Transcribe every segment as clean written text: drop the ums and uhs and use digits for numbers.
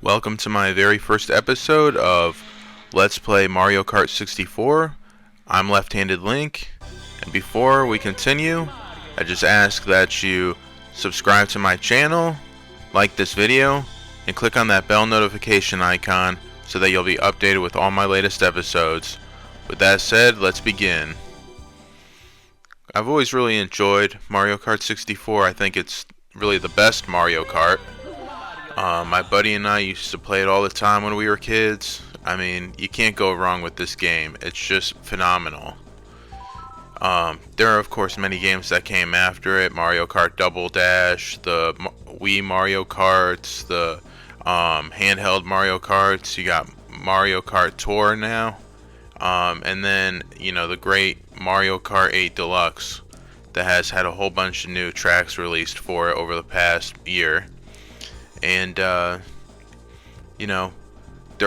Welcome to my very first episode of Let's Play Mario Kart 64. I'm Left-Handed Link, and before we continue, I just ask that you subscribe to my channel, like this video, and click on that bell notification icon so that you'll be updated with all my latest episodes. With that said, let's begin. I've always really enjoyed Mario Kart 64. I think it's really the best Mario Kart. My buddy and I used to play it all the time when we were kids. I mean, you can't go wrong with this game. It's just phenomenal. There are, of course, many games that came after it. Mario Kart Double Dash, the Wii Mario Karts, the handheld Mario Karts. You got Mario Kart Tour now. And then, the great Mario Kart 8 Deluxe that has had a whole bunch of new tracks released for it over the past year. And, they're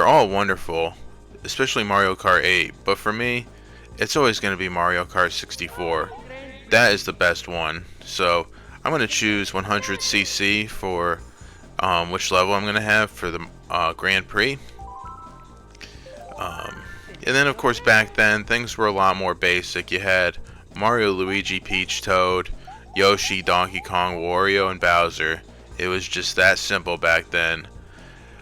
all wonderful, especially Mario Kart 8. But for me, it's always going to be Mario Kart 64. That is the best one. So I'm going to choose 100cc for which level I'm going to have for the Grand Prix. And then, of course, back then, things were a lot more basic. You had Mario, Luigi, Peach, Toad, Yoshi, Donkey Kong, Wario, and Bowser. It was just that simple back then.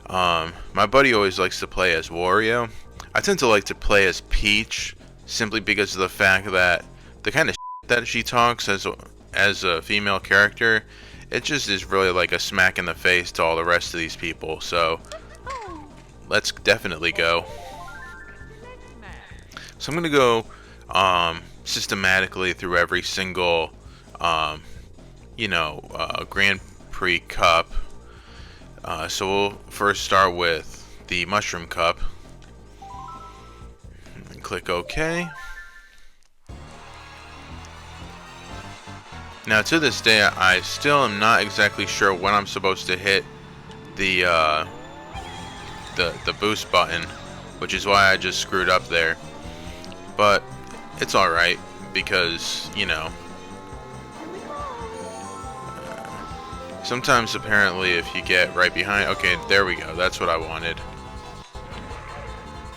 My buddy always likes to play as Wario. I tend to like to play as Peach simply because of the fact that the kind of that she talks as a female character, it just is really like a smack in the face to all the rest of these people. So let's definitely go. So I'm gonna go systematically through every single Grand Prix Cup. So we'll first start with the Mushroom Cup. And click OK. Now to this day, I still am not exactly sure when I'm supposed to hit the boost button, which is why I just screwed up there. But it's alright, because, sometimes apparently if you get right behind... Okay, there we go. That's what I wanted.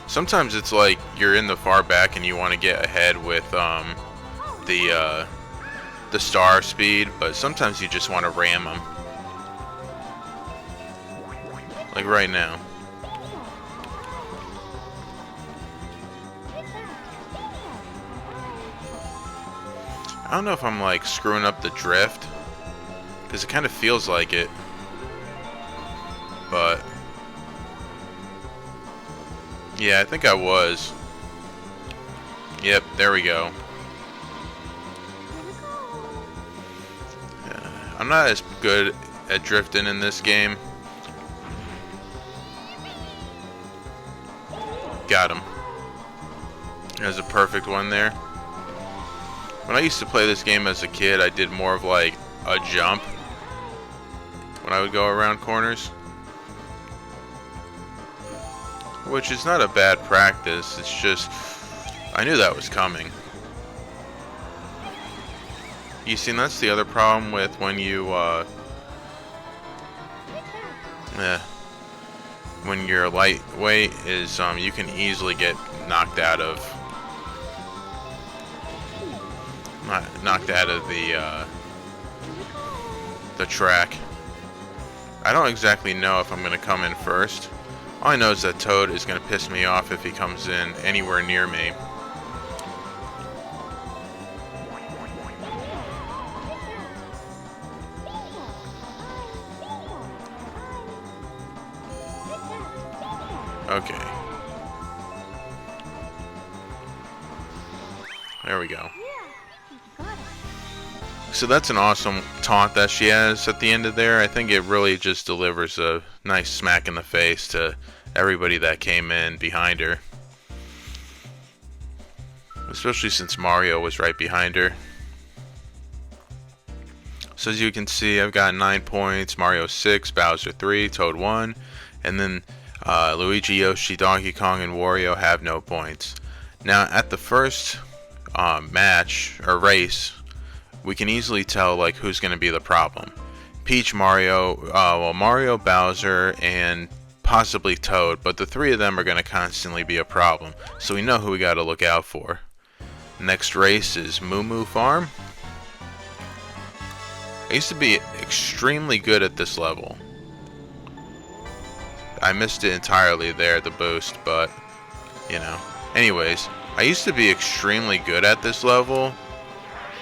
Sometimes it's like you're in the far back and you want to get ahead with the star speed, but sometimes you just want to ram them. Like right now. I don't know if I'm like screwing up the drift, because it kind of feels like it, but yeah, I think I was. Yep, there we go. I'm not as good at drifting in this game. Got him. There's a perfect one there. When I used to play this game as a kid, I did more of like a jump when I would go around corners, which is not a bad practice. It's just I knew that was coming. You see, that's the other problem with when you when you're lightweight is you can easily get knocked out of the track. I don't exactly know if I'm going to come in first. All I know is that Toad is going to piss me off if he comes in anywhere near me. Okay. There we go. So that's an awesome taunt that she has at the end of there. I think it really just delivers a nice smack in the face to everybody that came in behind her. Especially since Mario was right behind her. So as you can see, I've got 9 points, Mario 6, Bowser 3, Toad 1, and then Luigi, Yoshi, Donkey Kong, and Wario have no points. Now at the first match, or race, we can easily tell like who's going to be the problem. Peach, Mario, Mario, Bowser, and possibly Toad, but the three of them are going to constantly be a problem, so we know who we got to look out for. Next race is Moo Moo Farm. I used to be extremely good at this level. I missed it entirely there, the boost, but, you know. Anyways, I used to be extremely good at this level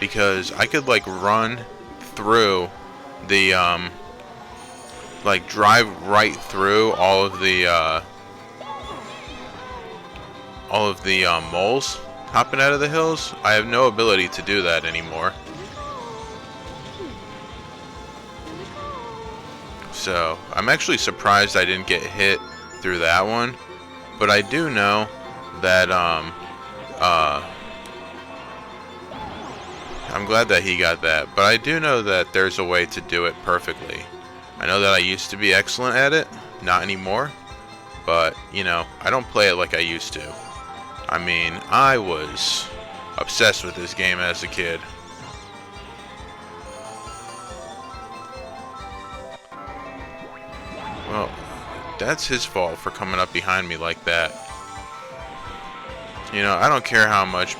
because I could, like, run through the, like, drive right through all of the moles hopping out of the hills. I have no ability to do that anymore. So, I'm actually surprised I didn't get hit through that one. But I do know that, I'm glad that he got that. But I do know that there's a way to do it perfectly. I know that I used to be excellent at it. Not anymore. But, you know, I don't play it like I used to. I mean, I was obsessed with this game as a kid. Well, that's his fault for coming up behind me like that. You know, I don't care how much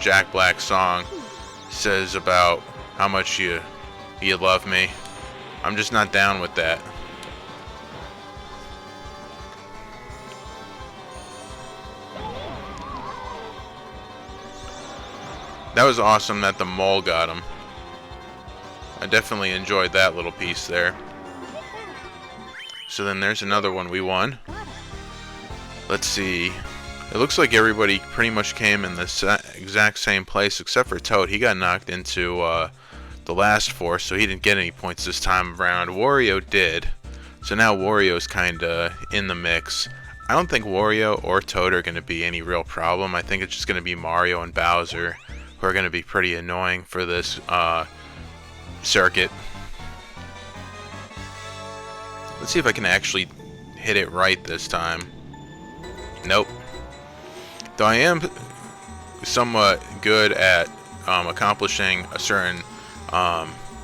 Jack Black's song says about how much you love me. I'm just not down with that. That was awesome that the mole got him. I definitely enjoyed that little piece there. So then there's another one we won. Let's see. It looks like everybody pretty much came in the exact same place except for Toad. He got knocked into the last four, so he didn't get any points this time around. Wario did. So now Wario's kind of in the mix. I don't think Wario or Toad are going to be any real problem. I think it's just going to be Mario and Bowser who are going to be pretty annoying for this circuit. Let's see if I can actually hit it right this time. Nope. Though I am somewhat good at accomplishing a certain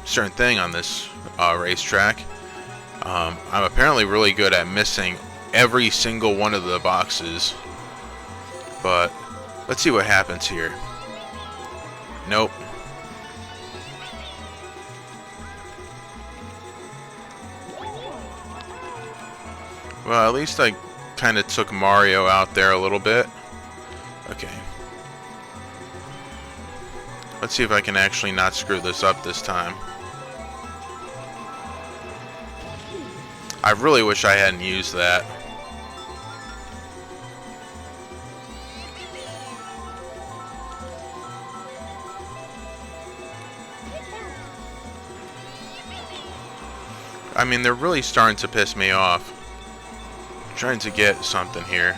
thing on this racetrack, I'm apparently really good at missing every single one of the boxes. But let's see what happens here. Nope. Well, at least I kind of took Mario out there a little bit. Okay. Let's see if I can actually not screw this up this time. I really wish I hadn't used that. I mean, they're really starting to piss me off. I'm trying to get something here.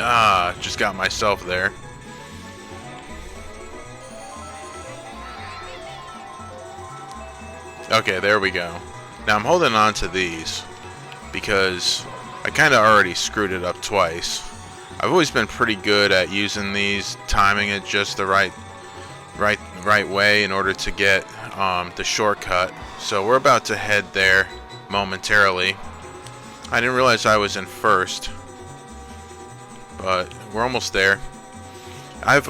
Ah, just got myself there. Okay, there we go. Now I'm holding on to these because I kind of already screwed it up twice. I've always been pretty good at using these, timing it just the right way in order to get the shortcut. So we're about to head there momentarily. I didn't realize I was in first, but we're almost there. I've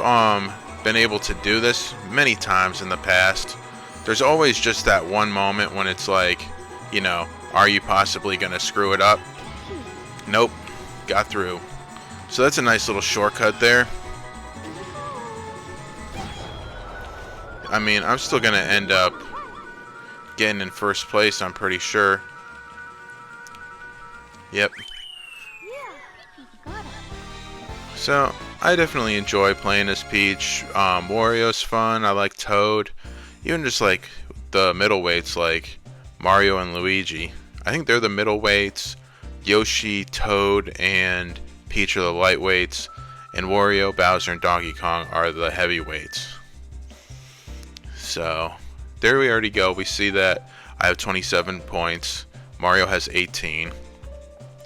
been able to do this many times in the past. There's always just that one moment when it's like, you know, are you possibly gonna screw it up? Nope, got through. So that's a nice little shortcut there. I mean, I'm still gonna end up getting in first place, I'm pretty sure. Yep. So, I definitely enjoy playing as Peach. Wario's fun, I like Toad. Even just like the middleweights like Mario and Luigi. I think they're the middleweights. Yoshi, Toad, and Peach are the lightweights. And Wario, Bowser, and Donkey Kong are the heavyweights. So, there we already go. We see that I have 27 points. Mario has 18.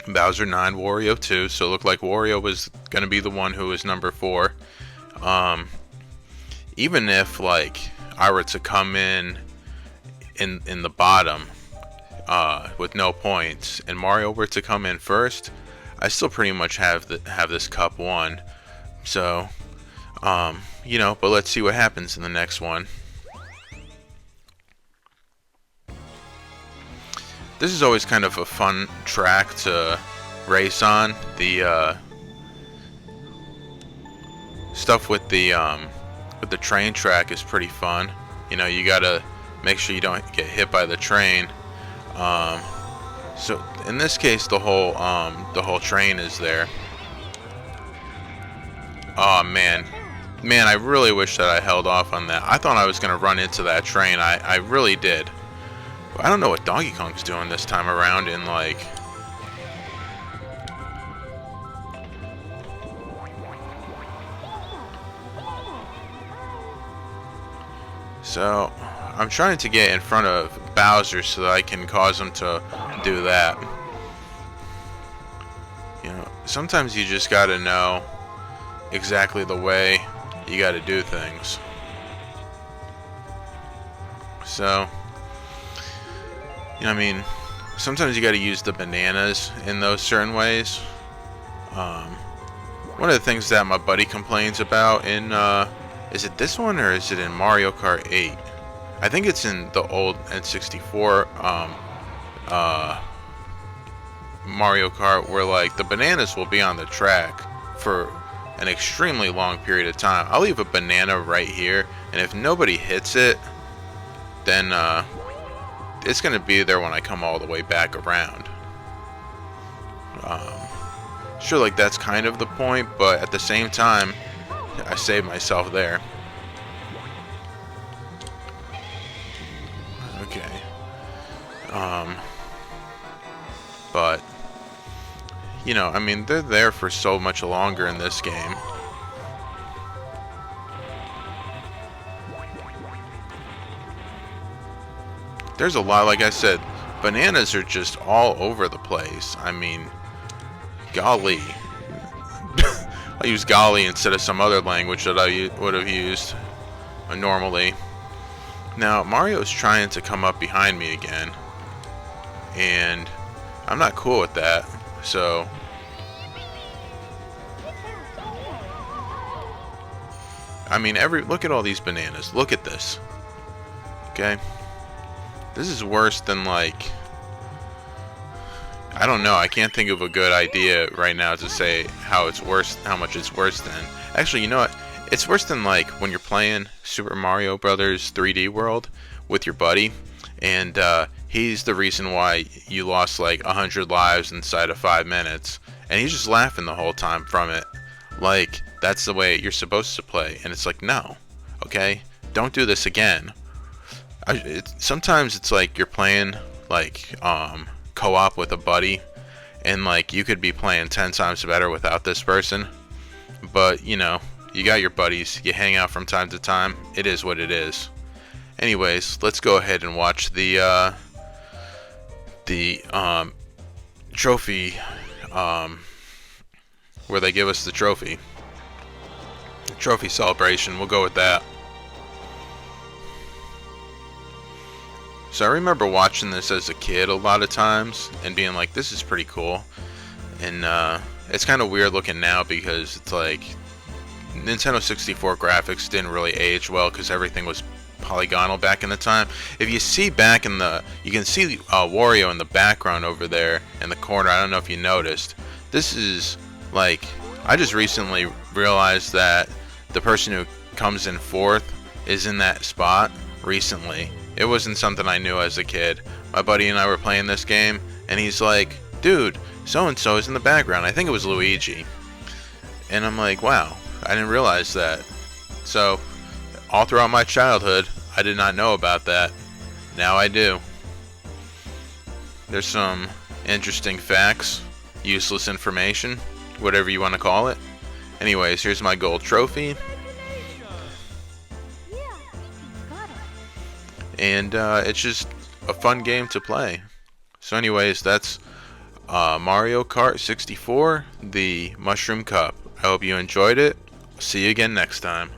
Bowser 9, Wario 2. So it looked like Wario was going to be the one who was number 4. Even if, like, I were to come in the bottom with no points, and Mario were to come in first, I still pretty much have this cup won. So, you know, but let's see what happens in the next one. This is always kind of a fun track to race on. The stuff with the train track is pretty fun. You know, you gotta make sure you don't get hit by the train. So in this case, the whole train is there. Oh man, I really wish that I held off on that. I thought I was gonna run into that train. I really did. I don't know what Donkey Kong's doing this time around in like. So, I'm trying to get in front of Bowser so that I can cause him to do that. You know, sometimes you just gotta know exactly the way you gotta do things. So, you know, I mean, sometimes you gotta use the bananas in those certain ways. One of the things that my buddy complains about in, is it this one or is it in Mario Kart 8? I think it's in the old N64 Mario Kart, where like the bananas will be on the track for an extremely long period of time. I'll leave a banana right here, and if nobody hits it, then it's gonna be there when I come all the way back around. Sure, like that's kind of the point, but at the same time, I saved myself there. Okay. But you know, I mean, they're there for so much longer in this game. There's a lot, like I said, bananas are just all over the place. I mean, golly. I use golly instead of some other language that I would have used normally. Now, Mario's trying to come up behind me again, and I'm not cool with that, so... I mean, look at all these bananas. Look at this. Okay? This is worse than, like... I don't know. I can't think of a good idea right now to say how it's worse, how much it's worse than. Actually, you know what? It's worse than like when you're playing Super Mario Brothers 3D World with your buddy, and he's the reason why you lost like 100 lives inside of 5 minutes, and he's just laughing the whole time from it, like that's the way you're supposed to play. And it's like, no, okay, don't do this again. Sometimes it's like you're playing like co-op with a buddy, and like you could be playing 10 times better without this person, but you know, you got your buddies, you hang out from time to time, it is what it is. Anyways, let's go ahead and watch the trophy, where they give us the trophy celebration. We'll go with that. So I remember watching this as a kid a lot of times and being like, this is pretty cool. And it's kind of weird looking now because it's like Nintendo 64 graphics didn't really age well because everything was polygonal back in the time. If you see back in you can see Wario in the background over there in the corner. I don't know if you noticed. This is like, I just recently realized that the person who comes in fourth is in that spot recently. It wasn't something I knew as a kid. My buddy and I were playing this game, and he's like, dude, so-and-so is in the background. I think it was Luigi. And I'm like, wow, I didn't realize that. So, all throughout my childhood, I did not know about that. Now I do. There's some interesting facts, useless information, whatever you want to call it. Anyways, here's my gold trophy. And it's just a fun game to play. So anyways, that's Mario Kart 64, the Mushroom Cup. I hope you enjoyed it. See you again next time.